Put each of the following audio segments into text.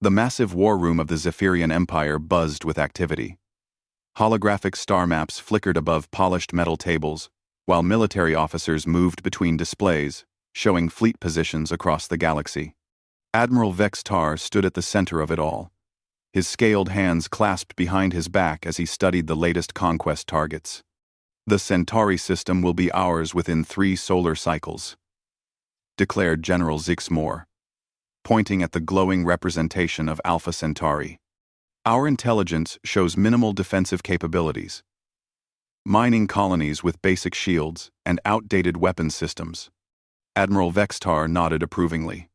The massive war room of the Zephyrian Empire buzzed with activity. Holographic star maps flickered above polished metal tables, while military officers moved between displays, showing fleet positions across the galaxy. Admiral Vex Tar stood at the center of it all, his scaled hands clasped behind his back as he studied the latest conquest targets. "The Centauri system will be ours within 3 solar cycles," declared General Zixmore, pointing at the glowing representation of Alpha Centauri. "Our intelligence shows minimal defensive capabilities. Mining colonies with basic shields and outdated weapons systems." Admiral Vextar nodded approvingly.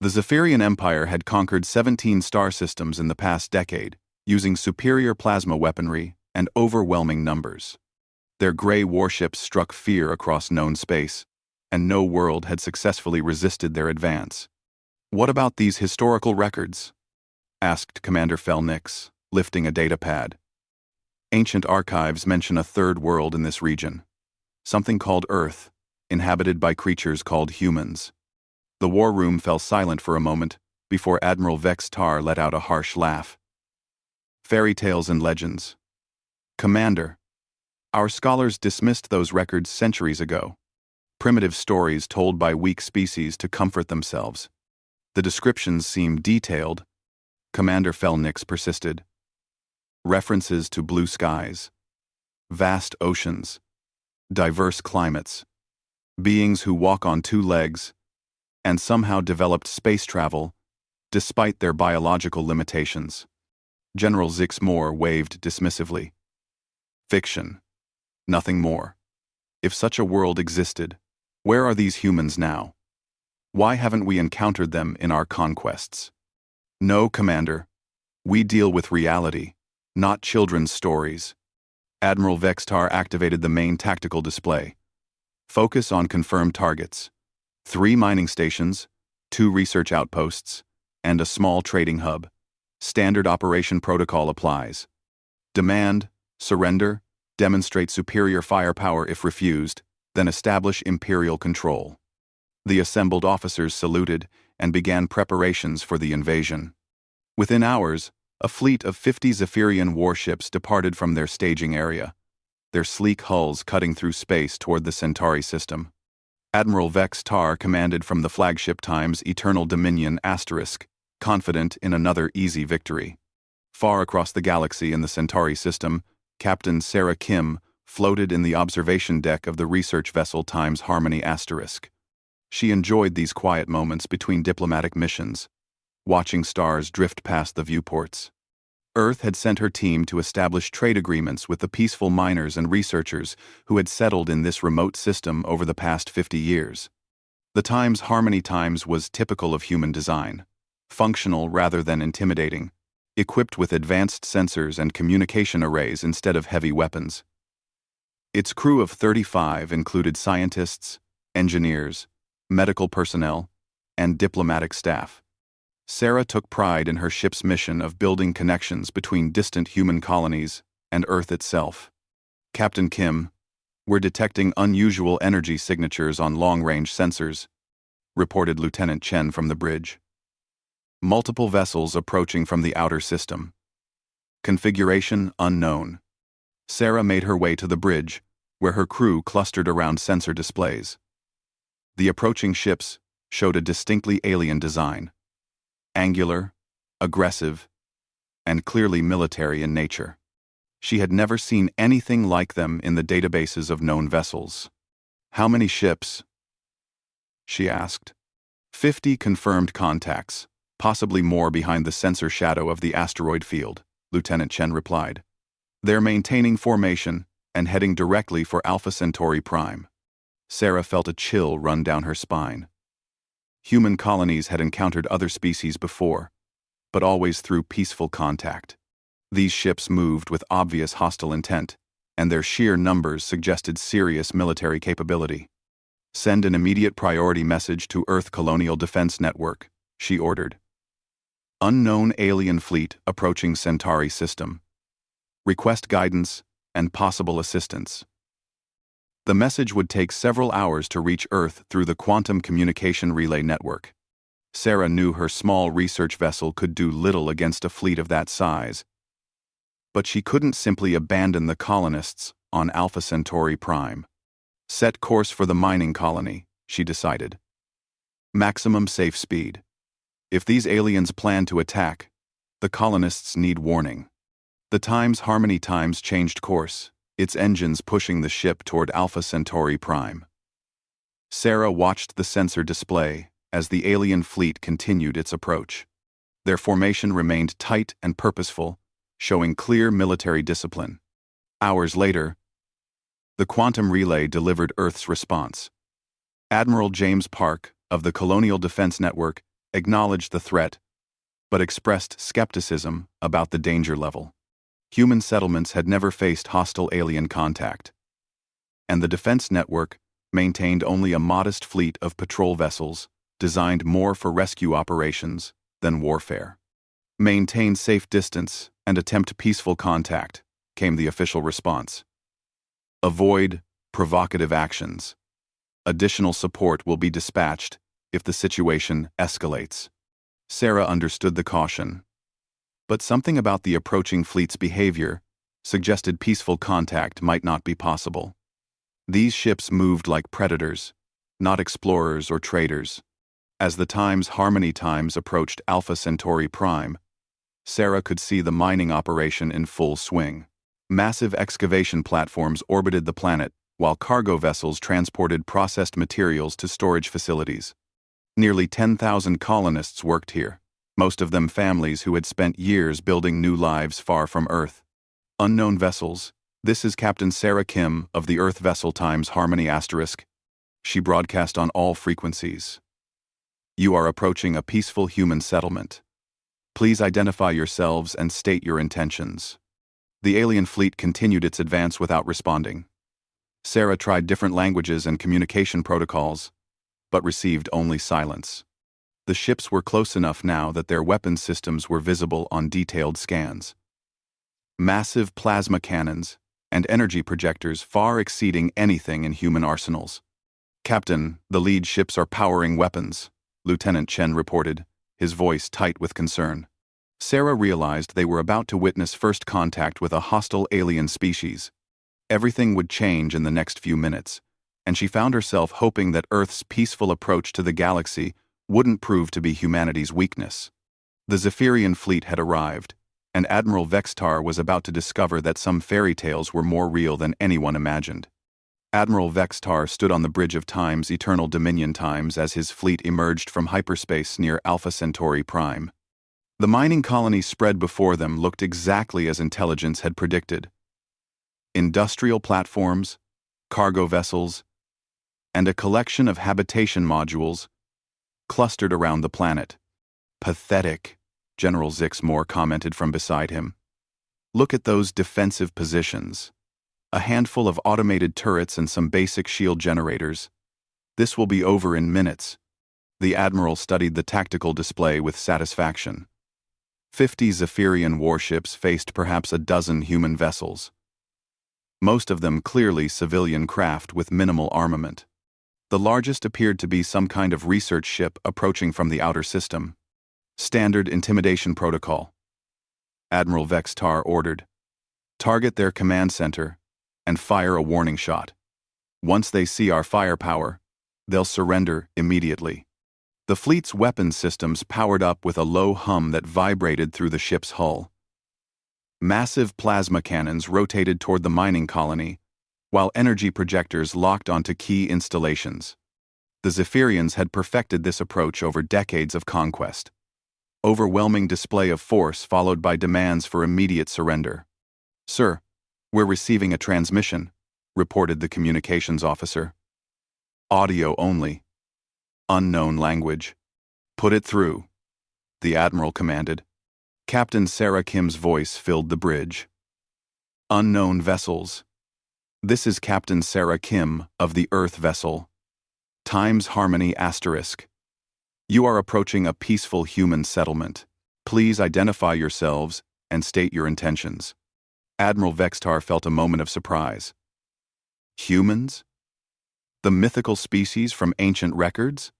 The Zephyrian Empire had conquered 17 star systems in the past decade, using superior plasma weaponry and overwhelming numbers. Their gray warships struck fear across known space, and no world had successfully resisted their advance. "What about these historical records?" asked Commander Felnix, lifting a datapad. "Ancient archives mention a third world in this region, something called Earth, inhabited by creatures called humans." The war room fell silent for a moment before Admiral Vex Tar let out a harsh laugh. "Fairy tales and legends. Commander, our scholars dismissed those records centuries ago. Primitive stories told by weak species to comfort themselves. The descriptions seem detailed," Commander Felnix persisted. "References to blue skies, vast oceans, diverse climates, beings who walk on 2 legs, and somehow developed space travel, despite their biological limitations." General Zixmore waved dismissively. "Fiction. Nothing more. If such a world existed, where are these humans now? Why haven't we encountered them in our conquests?" "No, Commander. We deal with reality, not children's stories." Admiral Vextar activated the main tactical display. "Focus on confirmed targets. 3 mining stations, 2 research outposts, and a small trading hub. Standard operation protocol applies. Demand, surrender, demonstrate superior firepower if refused, then establish Imperial control." The assembled officers saluted and began preparations for the invasion. Within hours, a fleet of 50 Zephyrian warships departed from their staging area, their sleek hulls cutting through space toward the Centauri system. Admiral Vex Tar commanded from the flagship Times Eternal Dominion *, confident in another easy victory. Far across the galaxy in the Centauri system, Captain Sarah Kim floated in the observation deck of the research vessel Times Harmony *. She enjoyed these quiet moments between diplomatic missions, watching stars drift past the viewports. Earth had sent her team to establish trade agreements with the peaceful miners and researchers who had settled in this remote system over the past 50 years. The Times Harmony Times was typical of human design, functional rather than intimidating, equipped with advanced sensors and communication arrays instead of heavy weapons. Its crew of 35 included scientists, engineers, medical personnel, and diplomatic staff. Sarah took pride in her ship's mission of building connections between distant human colonies and Earth itself. "Captain Kim, we're detecting unusual energy signatures on long-range sensors," reported Lieutenant Chen from the bridge. "Multiple vessels approaching from the outer system. Configuration unknown." Sarah made her way to the bridge, where her crew clustered around sensor displays. The approaching ships showed a distinctly alien design. Angular, aggressive, and clearly military in nature. She had never seen anything like them in the databases of known vessels. "How many ships?" she asked. 50 confirmed contacts, possibly more behind the sensor shadow of the asteroid field, Lieutenant Chen replied. "They're maintaining formation and heading directly for Alpha Centauri Prime." Sarah felt a chill run down her spine. Human colonies had encountered other species before, but always through peaceful contact. These ships moved with obvious hostile intent, and their sheer numbers suggested serious military capability. "Send an immediate priority message to Earth Colonial Defense Network," she ordered. "Unknown alien fleet approaching Centauri system. Request guidance and possible assistance." The message would take several hours to reach Earth through the quantum communication relay network. Sarah knew her small research vessel could do little against a fleet of that size. But she couldn't simply abandon the colonists on Alpha Centauri Prime. Set course for the mining colony, she decided. Maximum safe speed. If these aliens plan to attack, the colonists need warning. The Times Harmony Times changed course, its engines pushing the ship toward Alpha Centauri Prime. Sarah watched the sensor display as the alien fleet continued its approach. Their formation remained tight and purposeful, showing clear military discipline. Hours later, the quantum relay delivered Earth's response. Admiral James Park, of the Colonial Defense Network, acknowledged the threat, but expressed skepticism about the danger level. Human settlements had never faced hostile alien contact, and the Defense Network maintained only a modest fleet of patrol vessels designed more for rescue operations than warfare. Maintain safe distance and attempt peaceful contact, came the official response. Avoid provocative actions. Additional support will be dispatched if the situation escalates. Sarah understood the caution, but something about the approaching fleet's behavior suggested peaceful contact might not be possible. These ships moved like predators, not explorers or traders. As the Times Harmony Times approached Alpha Centauri Prime, Sarah could see the mining operation in full swing. Massive excavation platforms orbited the planet, while cargo vessels transported processed materials to storage facilities. Nearly 10,000 colonists worked here, most of them families who had spent years building new lives far from Earth. Unknown vessels. This is Captain Sarah Kim of the Earth Vessel Times Harmony *. She broadcast on all frequencies. You are approaching a peaceful human settlement. Please identify yourselves and state your intentions. The alien fleet continued its advance without responding. Sarah tried different languages and communication protocols, but received only silence. The ships were close enough now that their weapon systems were visible on detailed scans. Massive plasma cannons and energy projectors far exceeding anything in human arsenals. Captain, the lead ships are powering weapons, Lieutenant Chen reported, his voice tight with concern. Sarah realized they were about to witness first contact with a hostile alien species. Everything would change in the next few minutes, and she found herself hoping that Earth's peaceful approach to the galaxy wouldn't prove to be humanity's weakness. The Zephyrian fleet had arrived, and Admiral Vextar was about to discover that some fairy tales were more real than anyone imagined. Admiral Vextar stood on the bridge of Time's Eternal Dominion Times as his fleet emerged from hyperspace near Alpha Centauri Prime. The mining colony spread before them looked exactly as intelligence had predicted. Industrial platforms, cargo vessels, and a collection of habitation modules clustered around the planet. Pathetic, General Zixmore commented from beside him. Look at those defensive positions. A handful of automated turrets and some basic shield generators. This will be over in minutes. The Admiral studied the tactical display with satisfaction. 50 Zephyrian warships faced perhaps a dozen human vessels. Most of them clearly civilian craft with minimal armament. The largest appeared to be some kind of research ship approaching from the outer system. Standard intimidation protocol. Admiral Vextar ordered. Target their command center and fire a warning shot. Once they see our firepower, they'll surrender immediately. The fleet's weapon systems powered up with a low hum that vibrated through the ship's hull. Massive plasma cannons rotated toward the mining colony, while energy projectors locked onto key installations. The Zephyrians had perfected this approach over decades of conquest. Overwhelming display of force followed by demands for immediate surrender. Sir, we're receiving a transmission, reported the communications officer. Audio only. Unknown language. Put it through, the Admiral commanded. Captain Sarah Kim's voice filled the bridge. Unknown vessels. This is Captain Sarah Kim of the Earth Vessel. Times Harmony *. You are approaching a peaceful human settlement. Please identify yourselves and state your intentions. Admiral Vextar felt a moment of surprise. Humans? The mythical species from ancient records?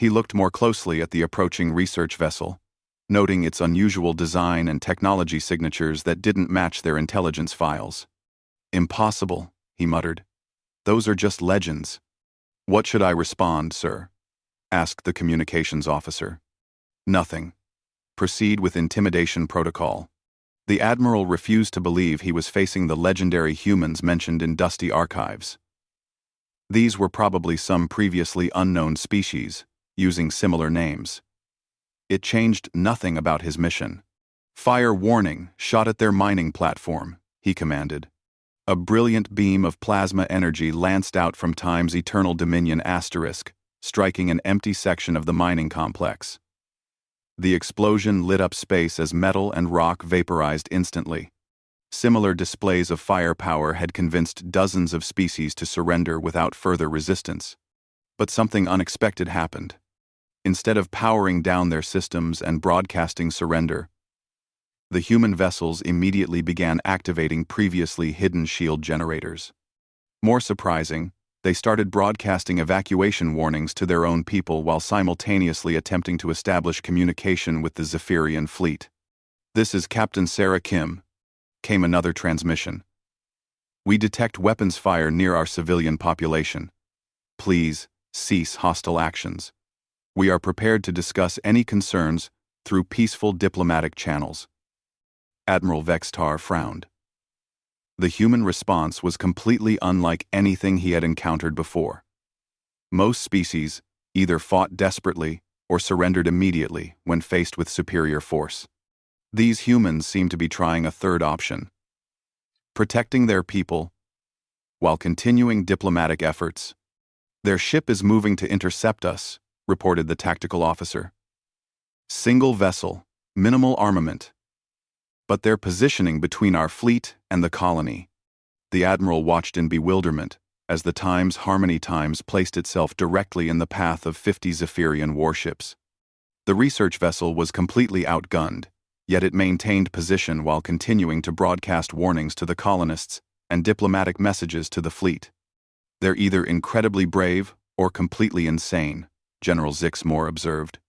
He looked more closely at the approaching research vessel, noting its unusual design and technology signatures that didn't match their intelligence files. "Impossible," he muttered. "Those are just legends." "What should I respond, sir?" asked the communications officer. "Nothing. Proceed with intimidation protocol." The Admiral refused to believe he was facing the legendary humans mentioned in dusty archives. These were probably some previously unknown species, using similar names. It changed nothing about his mission. "Fire warning, shot at their mining platform," he commanded. A brilliant beam of plasma energy lanced out from Time's eternal dominion asterisk, striking an empty section of the mining complex. The explosion lit up space as metal and rock vaporized instantly. Similar displays of firepower had convinced dozens of species to surrender without further resistance. But something unexpected happened. Instead of powering down their systems and broadcasting surrender, the human vessels immediately began activating previously hidden shield generators. More surprising, they started broadcasting evacuation warnings to their own people while simultaneously attempting to establish communication with the Zephyrian fleet. "This is Captain Sarah Kim," came another transmission. "We detect weapons fire near our civilian population. Please cease hostile actions. We are prepared to discuss any concerns through peaceful diplomatic channels." Admiral Vextar frowned. The human response was completely unlike anything he had encountered before. Most species either fought desperately or surrendered immediately when faced with superior force. These humans seemed to be trying a third option: protecting their people while continuing diplomatic efforts. "Their ship is moving to intercept us," reported the tactical officer. "Single vessel, minimal armament. But they're positioning between our fleet and the colony." The Admiral watched in bewilderment as the Times Harmony Times placed itself directly in the path of 50 Zephyrian warships. The research vessel was completely outgunned, yet it maintained position while continuing to broadcast warnings to the colonists and diplomatic messages to the fleet. "They're either incredibly brave or completely insane," General Zixmore observed.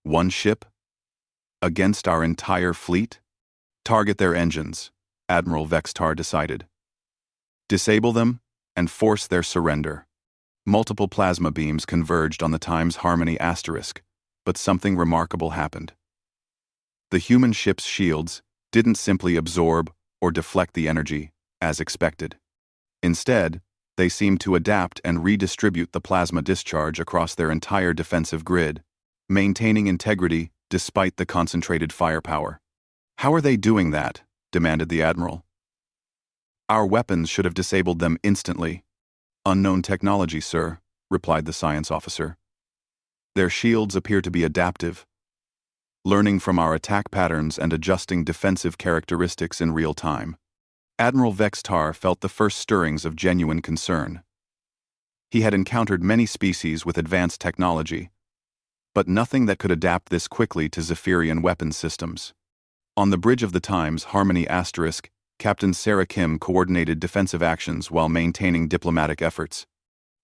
"One ship? Against our entire fleet?" "Target their engines," Admiral Vextar decided. "Disable them and force their surrender." Multiple plasma beams converged on the Times Harmony asterisk, but something remarkable happened. The human ship's shields didn't simply absorb or deflect the energy, as expected. Instead, they seemed to adapt and redistribute the plasma discharge across their entire defensive grid, maintaining integrity despite the concentrated firepower. "How are they doing that?" demanded the Admiral. "Our weapons should have disabled them instantly." "Unknown technology, sir," replied the science officer. "Their shields appear to be adaptive, learning from our attack patterns and adjusting defensive characteristics in real time." Admiral Vextar felt the first stirrings of genuine concern. He had encountered many species with advanced technology, but nothing that could adapt this quickly to Zephyrian weapons systems. On the bridge of the Times Harmony asterisk, Captain Sarah Kim coordinated defensive actions while maintaining diplomatic efforts.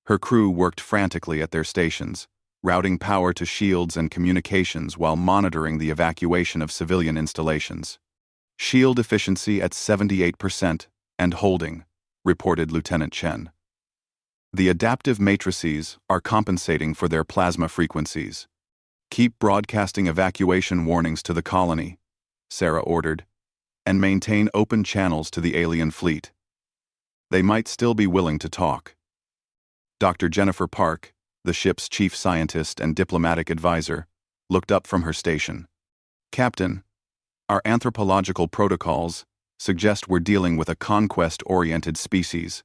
Her crew worked frantically at their stations, routing power to shields and communications while monitoring the evacuation of civilian installations. "Shield efficiency at 78% and holding," reported Lieutenant Chen. "The adaptive matrices are compensating for their plasma frequencies. Keep broadcasting evacuation warnings to the colony," Sarah ordered, "and maintain open channels to the alien fleet. They might still be willing to talk." Dr. Jennifer Park, the ship's chief scientist and diplomatic advisor, looked up from her station. "Captain, our anthropological protocols suggest we're dealing with a conquest-oriented species.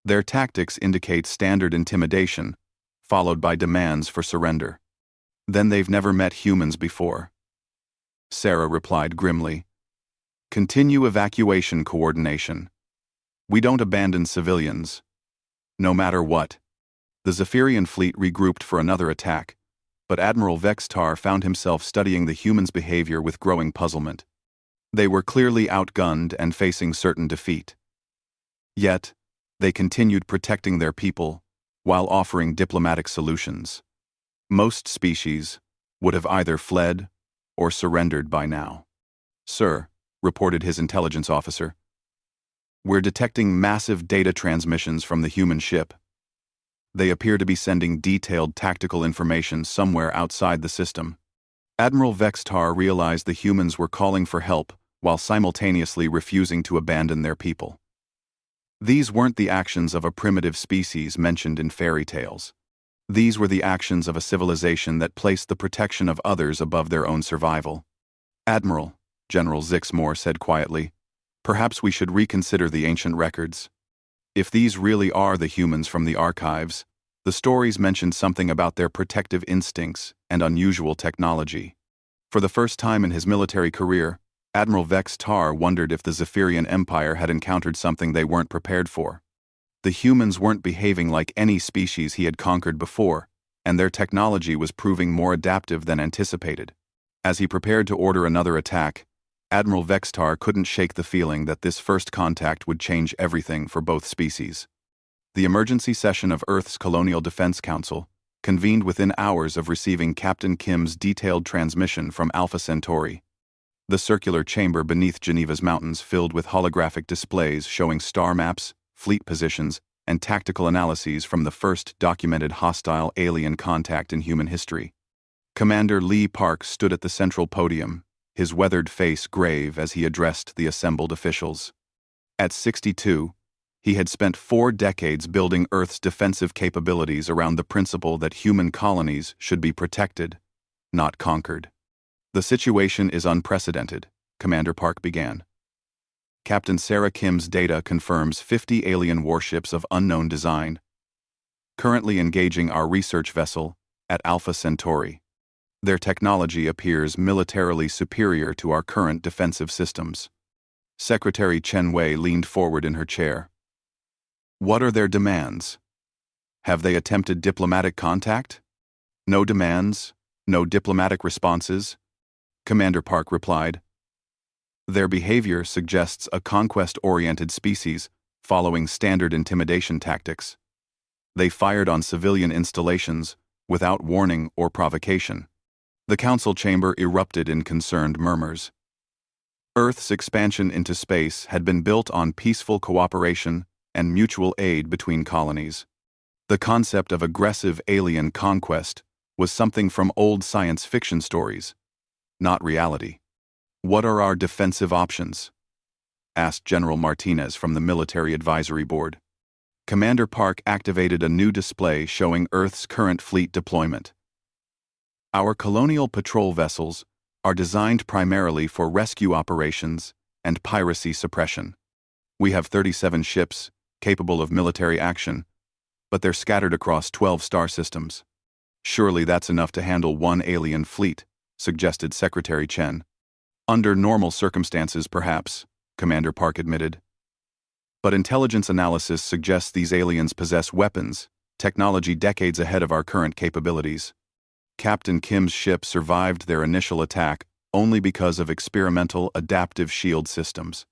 Their tactics indicate standard intimidation, followed by demands for surrender. Then they've never met humans before." Sarah replied grimly. "Continue evacuation coordination. We don't abandon civilians, no matter what." The Zephyrian fleet regrouped for another attack, but Admiral Vextar found himself studying the humans' behavior with growing puzzlement. They were clearly outgunned and facing certain defeat. Yet, they continued protecting their people while offering diplomatic solutions. Most species would have either fled or surrendered by now. "Sir," reported his intelligence officer, "we're detecting massive data transmissions from the human ship. They appear to be sending detailed tactical information somewhere outside the system." Admiral Vextar realized the humans were calling for help while simultaneously refusing to abandon their people. These weren't the actions of a primitive species mentioned in fairy tales. These were the actions of a civilization that placed the protection of others above their own survival. "Admiral," General Zixmore said quietly, "perhaps we should reconsider the ancient records. If these really are the humans from the archives, the stories mentioned something about their protective instincts and unusual technology." For the first time in his military career, Admiral Vextar wondered if the Zephyrian Empire had encountered something they weren't prepared for. The humans weren't behaving like any species he had conquered before, and their technology was proving more adaptive than anticipated. As he prepared to order another attack, Admiral Vextar couldn't shake the feeling that this first contact would change everything for both species. The emergency session of Earth's Colonial Defense Council convened within hours of receiving Captain Kim's detailed transmission from Alpha Centauri. The circular chamber beneath Geneva's mountains filled with holographic displays showing star maps, fleet positions, and tactical analyses from the first documented hostile alien contact in human history. Commander Lee Park stood at the central podium, his weathered face grave as he addressed the assembled officials. At 62, he had spent 4 decades building Earth's defensive capabilities around the principle that human colonies should be protected, not conquered. "The situation is unprecedented," Commander Park began. "Captain Sarah Kim's data confirms 50 alien warships of unknown design, currently engaging our research vessel at Alpha Centauri. Their technology appears militarily superior to our current defensive systems." Secretary Chen Wei leaned forward in her chair. "What are their demands? Have they attempted diplomatic contact?" "No demands, no diplomatic responses," Commander Park replied. "Their behavior suggests a conquest-oriented species following standard intimidation tactics. They fired on civilian installations without warning or provocation." The council chamber erupted in concerned murmurs. Earth's expansion into space had been built on peaceful cooperation and mutual aid between colonies. The concept of aggressive alien conquest was something from old science fiction stories, not reality. "What are our defensive options?" asked General Martinez from the Military Advisory Board. Commander Park activated a new display showing Earth's current fleet deployment. "Our colonial patrol vessels are designed primarily for rescue operations and piracy suppression. We have 37 ships capable of military action, but they're scattered across 12 star systems." "Surely that's enough to handle one alien fleet," suggested Secretary Chen. "Under normal circumstances, perhaps," Commander Park admitted. "But intelligence analysis suggests these aliens possess weapons, technology decades ahead of our current capabilities. Captain Kim's ship survived their initial attack only because of experimental adaptive shield systems.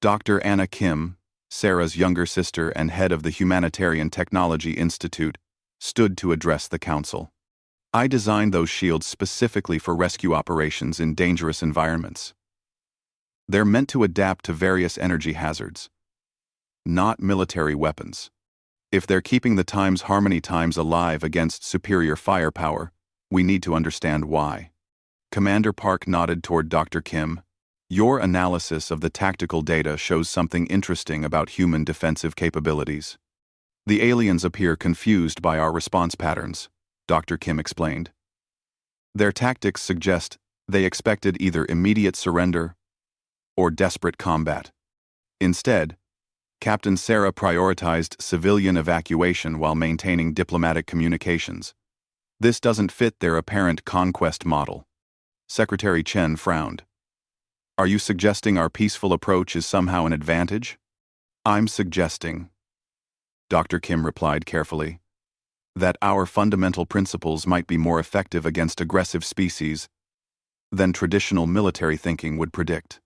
Dr. Anna Kim, Sarah's younger sister and head of the Humanitarian Technology Institute, stood to address the council. "I designed those shields specifically for rescue operations in dangerous environments. They're meant to adapt to various energy hazards, not military weapons. If they're keeping the Times Harmony Times alive against superior firepower, we need to understand why." Commander Park nodded toward Dr. Kim. "Your analysis of the tactical data shows something interesting about human defensive capabilities. The aliens appear confused by our response patterns," Dr. Kim explained. "Their tactics suggest they expected either immediate surrender or desperate combat. Instead, Captain Sarah prioritized civilian evacuation while maintaining diplomatic communications. This doesn't fit their apparent conquest model." Secretary Chen frowned. "Are you suggesting our peaceful approach is somehow an advantage?" "I'm suggesting," Dr. Kim replied carefully, "that our fundamental principles might be more effective against aggressive species than traditional military thinking would predict."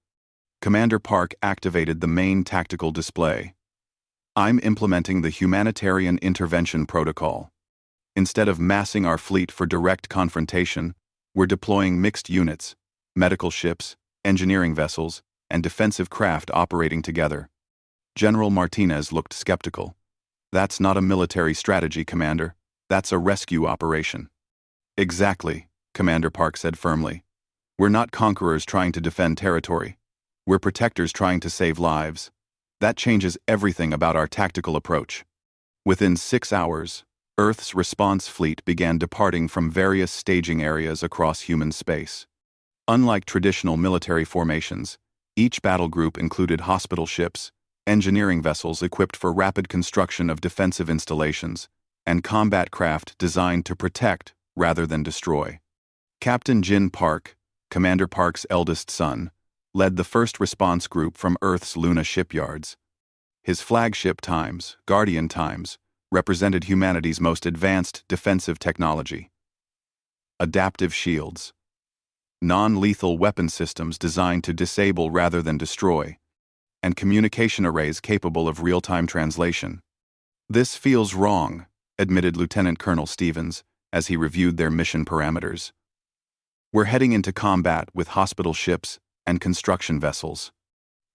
Commander Park activated the main tactical display. "I'm implementing the Humanitarian Intervention Protocol. Instead of massing our fleet for direct confrontation, we're deploying mixed units, medical ships, engineering vessels, and defensive craft operating together. General Martinez looked skeptical. That's not a military strategy, Commander. That's a rescue operation. Exactly, Commander Park said firmly. We're not conquerors trying to defend territory. We're protectors trying to save lives. That changes everything about our tactical approach. Within 6 hours, Earth's response fleet began departing from various staging areas across human space. Unlike traditional military formations, each battle group included hospital ships, engineering vessels equipped for rapid construction of defensive installations, and combat craft designed to protect rather than destroy. Captain Jin Park, Commander Park's eldest son, led the first response group from Earth's Luna shipyards. His flagship Times, Guardian Times, represented humanity's most advanced defensive technology. Adaptive shields. Non-lethal weapon systems designed to disable rather than destroy, and communication arrays capable of real-time translation. This feels wrong, admitted Lieutenant Colonel Stevens as he reviewed their mission parameters. We're heading into combat with hospital ships and construction vessels.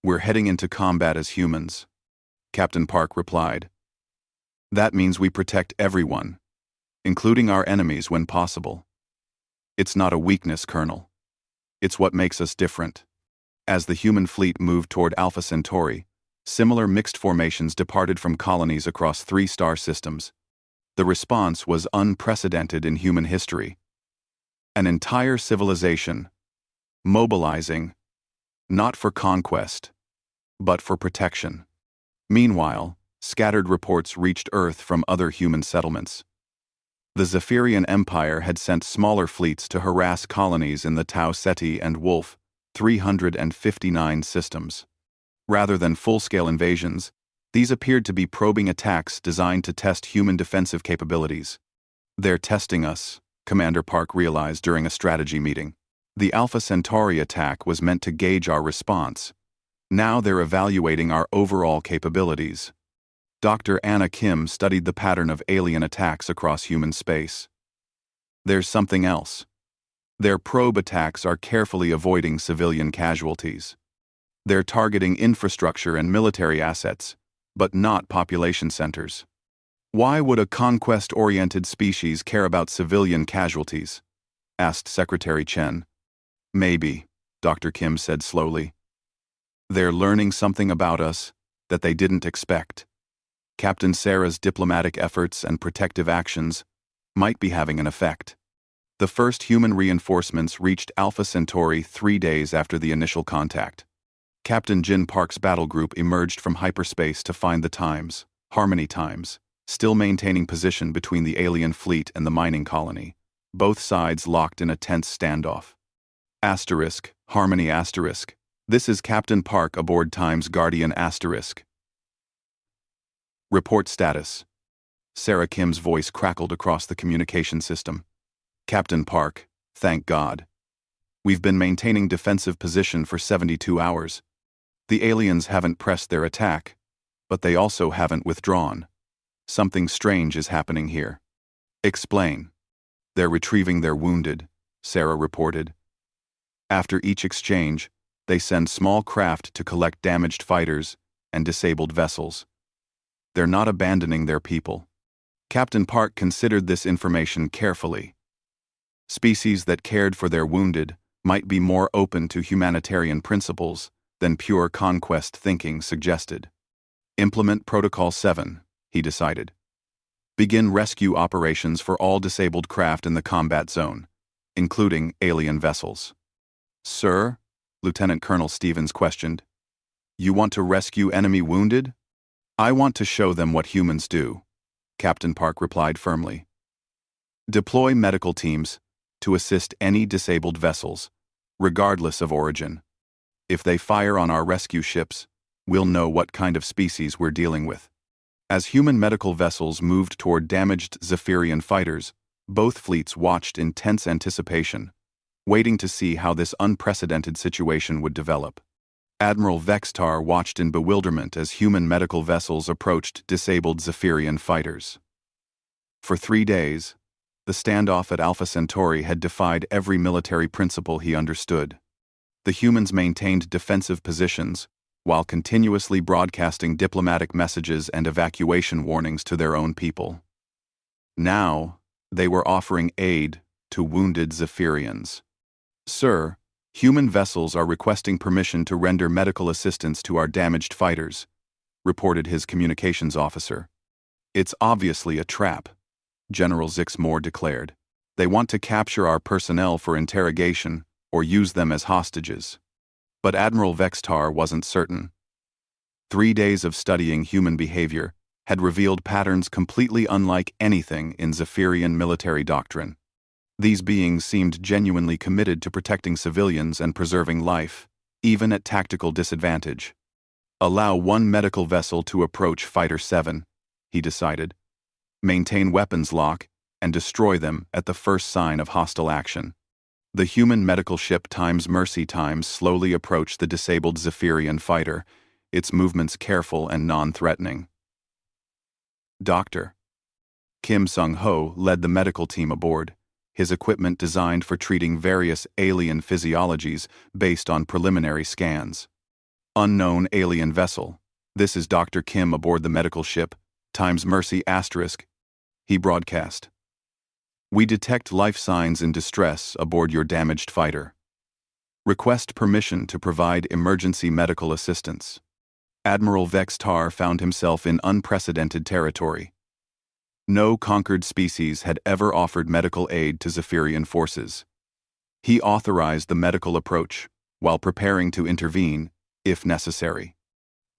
We're heading into combat as humans, Captain Park replied. That means we protect everyone, including our enemies when possible. It's not a weakness, Colonel. It's what makes us different. As the human fleet moved toward Alpha Centauri, similar mixed formations departed from colonies across 3 star systems. The response was unprecedented in human history. An entire civilization, mobilizing, not for conquest, but for protection. Meanwhile, scattered reports reached Earth from other human settlements. The Zephyrian Empire had sent smaller fleets to harass colonies in the Tau Ceti and Wolf 359 systems. Rather than full-scale invasions, these appeared to be probing attacks designed to test human defensive capabilities. They're testing us, Commander Park realized during a strategy meeting. The Alpha Centauri attack was meant to gauge our response. Now they're evaluating our overall capabilities. Dr. Anna Kim studied the pattern of alien attacks across human space. There's something else. Their probe attacks are carefully avoiding civilian casualties. They're targeting infrastructure and military assets, but not population centers. Why would a conquest-oriented species care about civilian casualties? Asked Secretary Chen. Maybe, Dr. Kim said slowly. They're learning something about us that they didn't expect. Captain Sarah's diplomatic efforts and protective actions might be having an effect. The first human reinforcements reached Alpha Centauri 3 days after the initial contact. Captain Jin Park's battle group emerged from hyperspace to find the Times, Harmony Times, still maintaining position between the alien fleet and the mining colony, both sides locked in a tense standoff. Asterisk, Harmony asterisk. This is Captain Park aboard Times Guardian asterisk. Report status. Sarah Kim's voice crackled across the communication system. Captain Park, thank God. We've been maintaining defensive position for 72 hours. The aliens haven't pressed their attack, but they also haven't withdrawn. Something strange is happening here. Explain. They're retrieving their wounded, Sarah reported. After each exchange, they send small craft to collect damaged fighters and disabled vessels. They're not abandoning their people. Captain Park considered this information carefully. Species that cared for their wounded might be more open to humanitarian principles than pure conquest thinking suggested. Implement Protocol 7, he decided. Begin rescue operations for all disabled craft in the combat zone, including alien vessels. Sir? Lieutenant Colonel Stevens questioned. You want to rescue enemy wounded? I want to show them what humans do, Captain Park replied firmly. Deploy medical teams to assist any disabled vessels, regardless of origin. If they fire on our rescue ships, we'll know what kind of species we're dealing with. As human medical vessels moved toward damaged Zephyrian fighters, both fleets watched in tense anticipation, waiting to see how this unprecedented situation would develop. Admiral Vextar watched in bewilderment as human medical vessels approached disabled Zephyrian fighters. For 3 days, the standoff at Alpha Centauri had defied every military principle he understood. The humans maintained defensive positions, while continuously broadcasting diplomatic messages and evacuation warnings to their own people. Now, they were offering aid to wounded Zephyrians. "Sir, human vessels are requesting permission to render medical assistance to our damaged fighters," reported his communications officer. "It's obviously a trap," General Zixmore declared. "They want to capture our personnel for interrogation or use them as hostages." But Admiral Vextar wasn't certain. 3 days of studying human behavior had revealed patterns completely unlike anything in Zephyrian military doctrine. These beings seemed genuinely committed to protecting civilians and preserving life, even at tactical disadvantage. "Allow one medical vessel to approach Fighter 7, he decided. "Maintain weapons lock and destroy them at the first sign of hostile action." The human medical ship Mercy slowly approached the disabled Zephyrian fighter, its movements careful and non-threatening. Dr. Kim Sung-ho led the medical team aboard, his equipment designed for treating various alien physiologies based on preliminary scans. "Unknown alien vessel. This is Dr. Kim aboard the medical ship Mercy *", he broadcast. "We detect life signs in distress aboard your damaged fighter. Request permission to provide emergency medical assistance." Admiral Vextar found himself in unprecedented territory. No conquered species had ever offered medical aid to Zephyrian forces. He authorized the medical approach, while preparing to intervene, if necessary.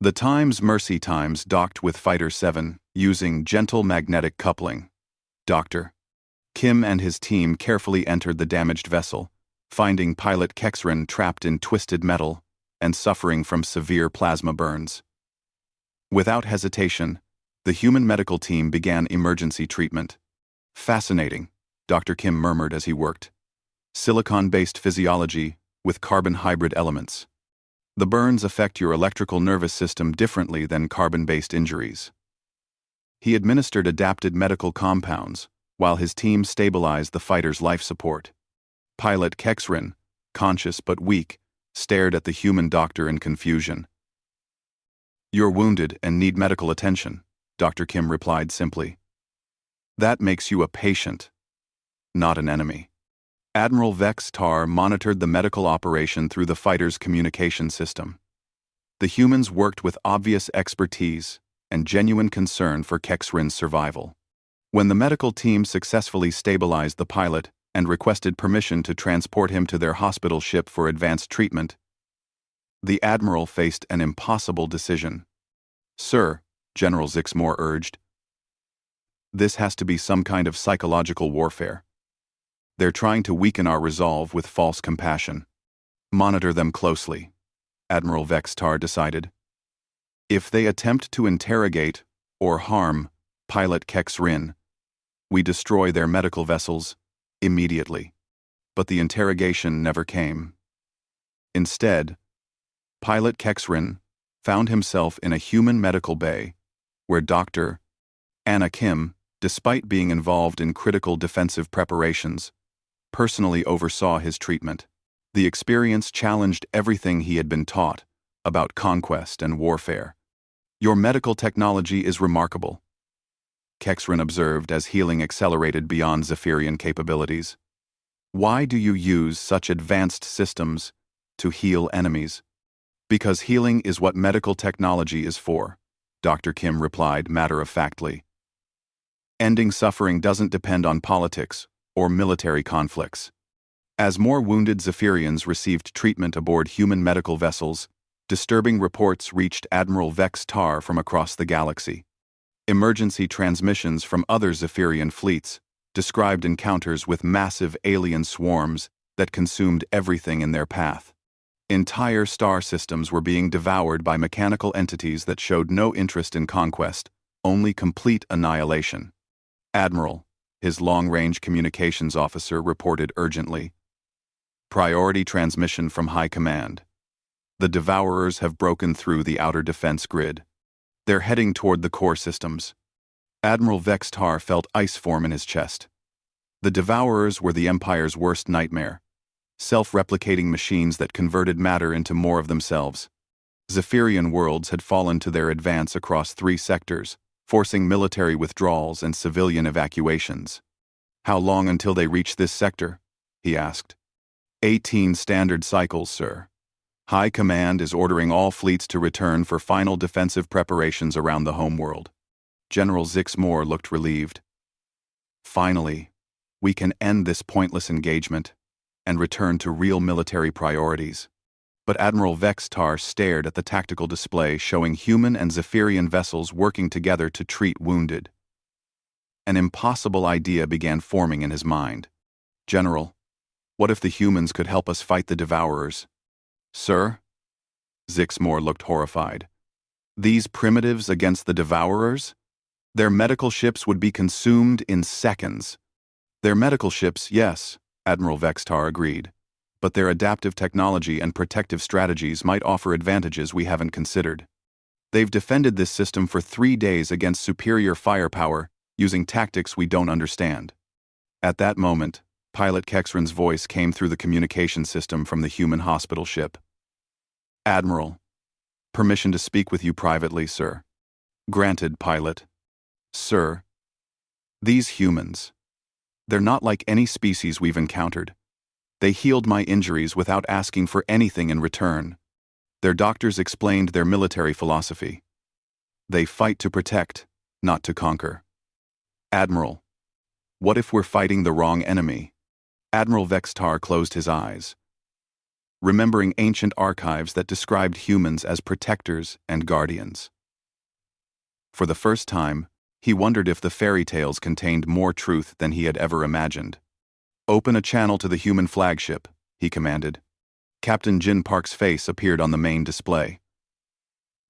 The Mercy docked with Fighter 7, using gentle magnetic coupling. Dr. Kim and his team carefully entered the damaged vessel, finding pilot Kexrin trapped in twisted metal and suffering from severe plasma burns. Without hesitation, the human medical team began emergency treatment. "Fascinating," Dr. Kim murmured as he worked. "Silicon-based physiology with carbon hybrid elements. The burns affect your electrical nervous system differently than carbon-based injuries." He administered adapted medical compounds, while his team stabilized the fighter's life support. Pilot Kexrin, conscious but weak, stared at the human doctor in confusion. "You're wounded and need medical attention," Dr. Kim replied simply. "That makes you a patient, not an enemy." Admiral Vextar monitored the medical operation through the fighter's communication system. The humans worked with obvious expertise and genuine concern for Kexrin's survival. When the medical team successfully stabilized the pilot and requested permission to transport him to their hospital ship for advanced treatment, the Admiral faced an impossible decision. "Sir," General Zixmore urged, "this has to be some kind of psychological warfare. They're trying to weaken our resolve with false compassion. Monitor them closely," Admiral Vextar decided. "If they attempt to interrogate or harm Pilot Kexrin, we destroy their medical vessels immediately." But the interrogation never came. Instead, Pilot Kexrin found himself in a human medical bay, where Dr. Anna Kim, despite being involved in critical defensive preparations, personally oversaw his treatment. The experience challenged everything he had been taught about conquest and warfare. "Your medical technology is remarkable," Kexrin observed as healing accelerated beyond Zephyrian capabilities. "Why do you use such advanced systems to heal enemies?" "Because healing is what medical technology is for," Dr. Kim replied matter-of-factly. "Ending suffering doesn't depend on politics or military conflicts." As more wounded Zephyrians received treatment aboard human medical vessels, disturbing reports reached Admiral Vextar from across the galaxy. Emergency transmissions from other Zephyrian fleets described encounters with massive alien swarms that consumed everything in their path. Entire star systems were being devoured by mechanical entities that showed no interest in conquest, only complete annihilation. "Admiral," his long-range communications officer reported urgently. "Priority transmission from High Command. The Devourers have broken through the outer defense grid. They're heading toward the core systems. Admiral Vextar felt ice form in his chest. The Devourers were the Empire's worst nightmare, self-replicating machines that converted matter into more of themselves. Zephyrian worlds had fallen to their advance across 3 sectors, forcing military withdrawals and civilian evacuations. "How long until they reach this sector?" he asked. 18 standard cycles, sir. High Command is ordering all fleets to return for final defensive preparations around the homeworld. General Zixmore looked relieved. Finally, we can end this pointless engagement and return to real military priorities. But Admiral Vextar stared at the tactical display showing human and Zephyrian vessels working together to treat wounded. An impossible idea began forming in his mind. "General, what if the humans could help us fight the Devourers?" "Sir?" Zixmore looked horrified. "These primitives against the Devourers? Their medical ships would be consumed in seconds." "Their medical ships, yes," Admiral Vextar agreed. "But their adaptive technology and protective strategies might offer advantages we haven't considered. They've defended this system for 3 days against superior firepower using tactics we don't understand." At that moment, Pilot Kexran's voice came through the communication system from the human hospital ship. "Admiral, permission to speak with you privately, sir." "Granted, Pilot." "Sir, these humans, they're not like any species we've encountered. They healed my injuries without asking for anything in return. Their doctors explained their military philosophy. They fight to protect, not to conquer." "Admiral, what if we're fighting the wrong enemy?" Admiral Vextar closed his eyes, remembering ancient archives that described humans as protectors and guardians. For the first time, he wondered if the fairy tales contained more truth than he had ever imagined. "Open a channel to the human flagship," he commanded. Captain Jin Park's face appeared on the main display.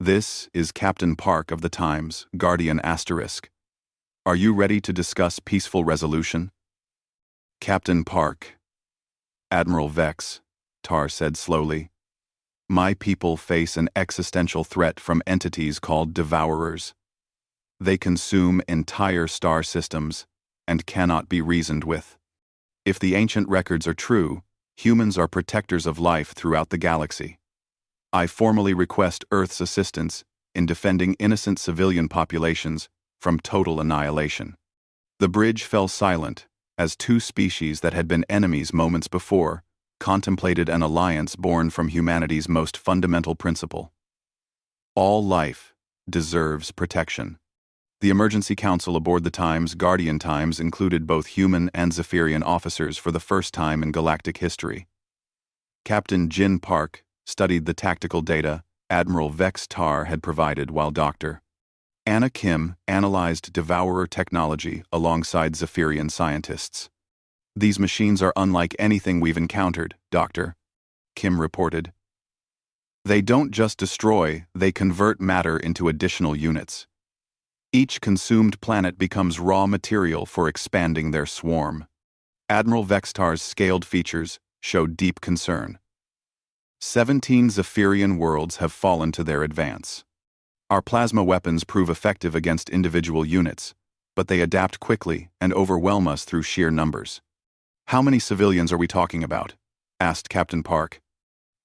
"This is Captain Park of the Times, Guardian Asterisk. Are you ready to discuss peaceful resolution?" "Captain Park." "Admiral Vex," Tar said slowly. "My people face an existential threat from entities called Devourers. They consume entire star systems and cannot be reasoned with. If the ancient records are true, humans are protectors of life throughout the galaxy. I formally request Earth's assistance in defending innocent civilian populations from total annihilation." The bridge fell silent as 2 species that had been enemies moments before contemplated an alliance born from humanity's most fundamental principle. All life deserves protection. The emergency council aboard the Times Guardian Times included both human and Zephyrian officers for the first time in galactic history. Captain Jin Park studied the tactical data Admiral Vex Tar had provided while Dr. Anna Kim analyzed Devourer technology alongside Zephyrian scientists. "These machines are unlike anything we've encountered, Doctor," Kim reported. "They don't just destroy, they convert matter into additional units. Each consumed planet becomes raw material for expanding their swarm." Admiral Vextar's scaled features showed deep concern. 17 Zephyrian worlds have fallen to their advance. Our plasma weapons prove effective against individual units, but they adapt quickly and overwhelm us through sheer numbers. "How many civilians are we talking about?" asked Captain Park.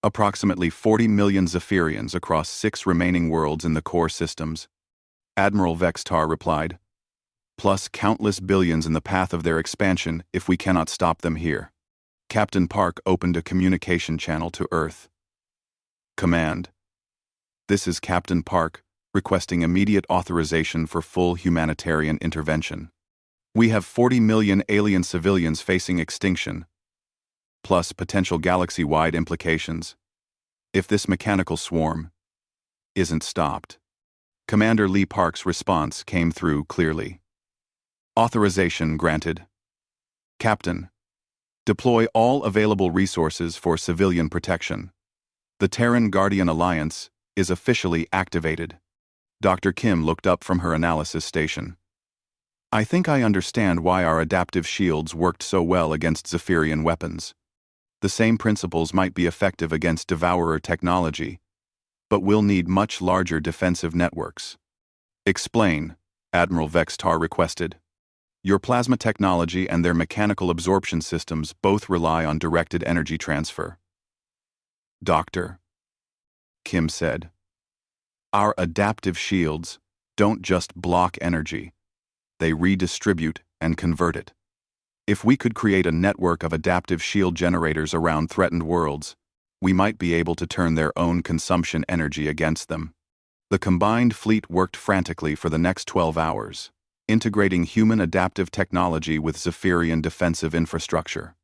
"Approximately 40 million Zephyrians across 6 remaining worlds in the core systems," Admiral Vextar replied, "plus countless billions in the path of their expansion if we cannot stop them here." Captain Park opened a communication channel to Earth. "Command. This is Captain Park requesting immediate authorization for full humanitarian intervention. We have 40 million alien civilians facing extinction, plus potential galaxy-wide implications, if this mechanical swarm isn't stopped." Commander Lee Park's response came through clearly. "Authorization granted. Captain, deploy all available resources for civilian protection. The Terran Guardian Alliance is officially activated." Dr. Kim looked up from her analysis station. "I think I understand why our adaptive shields worked so well against Zephyrian weapons. The same principles might be effective against Devourer technology, but we'll need much larger defensive networks." "Explain," Admiral Vextar requested. Your plasma technology and their mechanical absorption systems both rely on directed energy transfer. Doctor, Kim said. Our adaptive shields don't just block energy, they redistribute and convert it. If we could create a network of adaptive shield generators around threatened worlds, we might be able to turn their own consumption energy against them. The combined fleet worked frantically for the next 12 hours, integrating human adaptive technology with Zephyrian defensive infrastructure.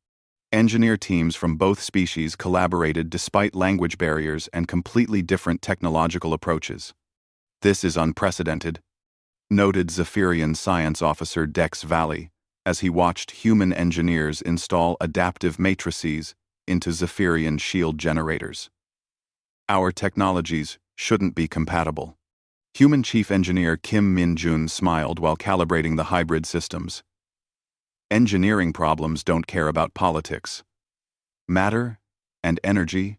Engineer teams from both species collaborated despite language barriers and completely different technological approaches. This is unprecedented, noted Zephyrian science officer Dex Valley as he watched human engineers install adaptive matrices into Zephyrian shield generators. Our technologies shouldn't be compatible. Human Chief Engineer Kim Min-jun smiled while calibrating the hybrid systems. Engineering problems don't care about politics. Matter and energy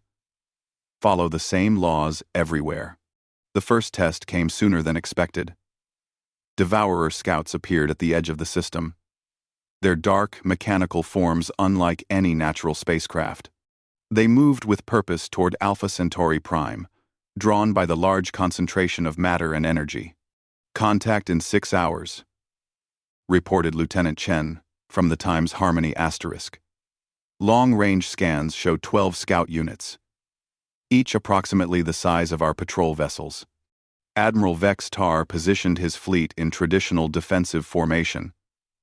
follow the same laws everywhere. The first test came sooner than expected. Devourer scouts appeared at the edge of the system, their dark, mechanical forms unlike any natural spacecraft. They moved with purpose toward Alpha Centauri Prime, drawn by the large concentration of matter and energy. Contact in 6 hours, reported Lieutenant Chen from the Times Harmony Asterisk. Long-range scans show 12 scout units, each approximately the size of our patrol vessels. Admiral Vex Tar positioned his fleet in traditional defensive formation,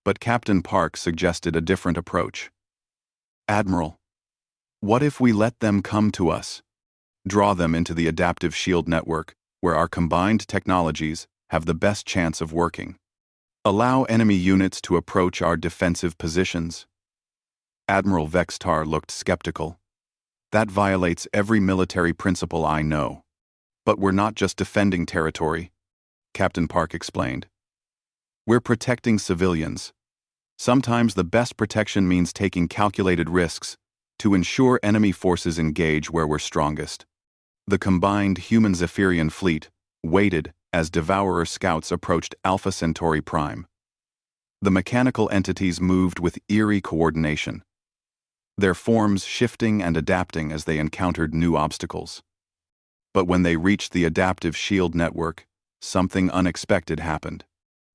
but Captain Park suggested a different approach. Admiral, what if we let them come to us? Draw them into the adaptive shield network, where our combined technologies have the best chance of working. Allow enemy units to approach our defensive positions. Admiral Vextar looked skeptical. That violates every military principle I know. But we're not just defending territory, Captain Park explained. We're protecting civilians. Sometimes the best protection means taking calculated risks to ensure enemy forces engage where we're strongest. The combined human Zephyrian fleet waited as Devourer scouts approached Alpha Centauri Prime. The mechanical entities moved with eerie coordination, their forms shifting and adapting as they encountered new obstacles. But when they reached the adaptive shield network, something unexpected happened.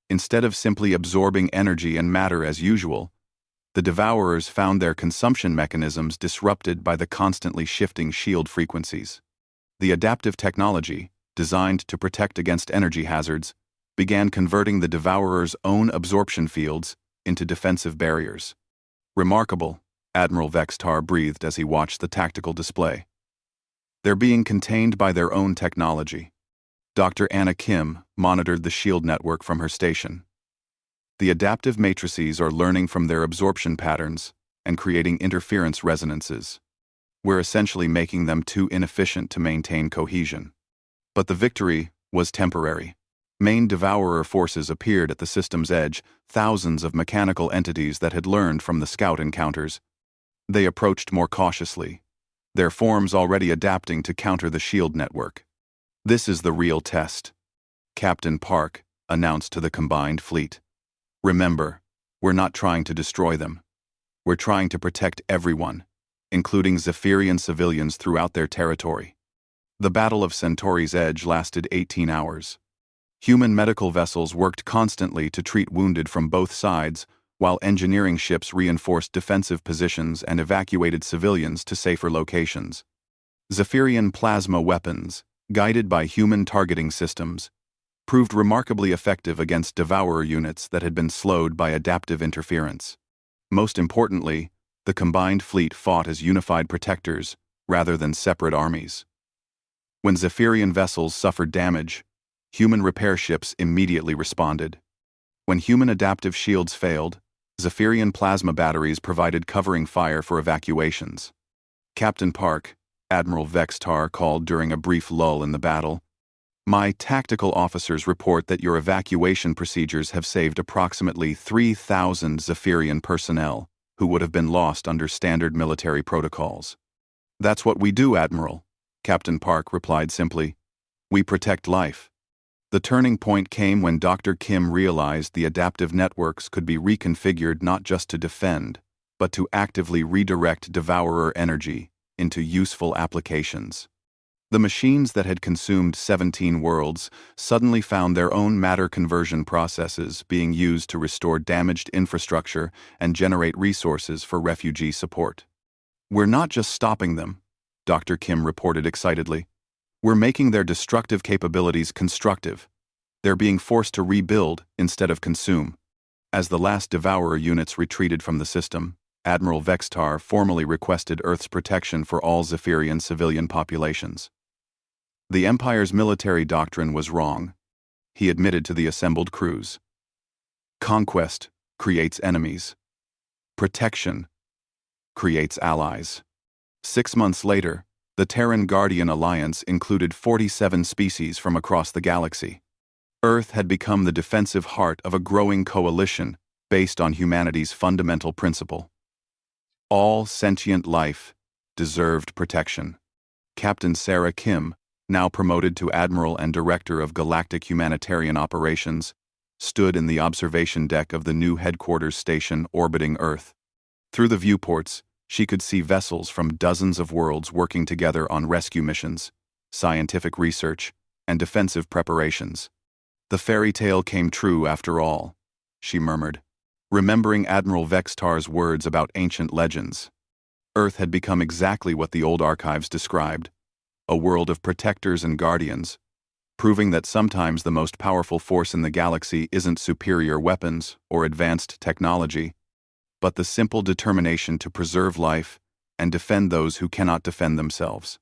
Instead of simply absorbing energy and matter as usual, the Devourers found their consumption mechanisms disrupted by the constantly shifting shield frequencies. The adaptive technology, designed to protect against energy hazards, began converting the Devourers' own absorption fields into defensive barriers. Remarkable, Admiral Vextar breathed as he watched the tactical display. They're being contained by their own technology. Dr. Anna Kim monitored the shield network from her station. The adaptive matrices are learning from their absorption patterns and creating interference resonances. We're essentially making them too inefficient to maintain cohesion. But the victory was temporary. Main Devourer forces appeared at the system's edge, thousands of mechanical entities that had learned from the scout encounters. They approached more cautiously, their forms already adapting to counter the shield network. This is the real test, Captain Park announced to the combined fleet. Remember, we're not trying to destroy them. We're trying to protect everyone, including Zephyrian civilians throughout their territory. The Battle of Centauri's Edge lasted 18 hours. Human medical vessels worked constantly to treat wounded from both sides, while engineering ships reinforced defensive positions and evacuated civilians to safer locations. Zephyrian plasma weapons, guided by human targeting systems, proved remarkably effective against Devourer units that had been slowed by adaptive interference. Most importantly, the combined fleet fought as unified protectors rather than separate armies. When Zephyrian vessels suffered damage, human repair ships immediately responded. When human adaptive shields failed, Zephyrian plasma batteries provided covering fire for evacuations. Captain Park, Admiral Vextar called during a brief lull in the battle. My tactical officers report that your evacuation procedures have saved approximately 3,000 Zephyrian personnel who would have been lost under standard military protocols. That's what we do, Admiral, Captain Park replied simply. We protect life. The turning point came when Dr. Kim realized the adaptive networks could be reconfigured not just to defend, but to actively redirect devourer energy into useful applications. The machines that had consumed 17 worlds suddenly found their own matter conversion processes being used to restore damaged infrastructure and generate resources for refugee support. "We're not just stopping them," Dr. Kim reported excitedly. "We're making their destructive capabilities constructive. They're being forced to rebuild instead of consume." As the last Devourer units retreated from the system, Admiral Vextar formally requested Earth's protection for all Zephyrian civilian populations. The Empire's military doctrine was wrong, he admitted to the assembled crews. Conquest creates enemies. Protection creates allies. 6 months later, the Terran Guardian Alliance included 47 species from across the galaxy. Earth had become the defensive heart of a growing coalition based on humanity's fundamental principle. All sentient life deserved protection. Captain Sarah Kim, now promoted to Admiral and Director of Galactic Humanitarian Operations, stood in the observation deck of the new headquarters station orbiting Earth. Through the viewports, she could see vessels from dozens of worlds working together on rescue missions, scientific research, and defensive preparations. "The fairy tale came true after all," she murmured, remembering Admiral Vextar's words about ancient legends. Earth had become exactly what the old archives described: a world of protectors and guardians, proving that sometimes the most powerful force in the galaxy isn't superior weapons or advanced technology, but the simple determination to preserve life and defend those who cannot defend themselves.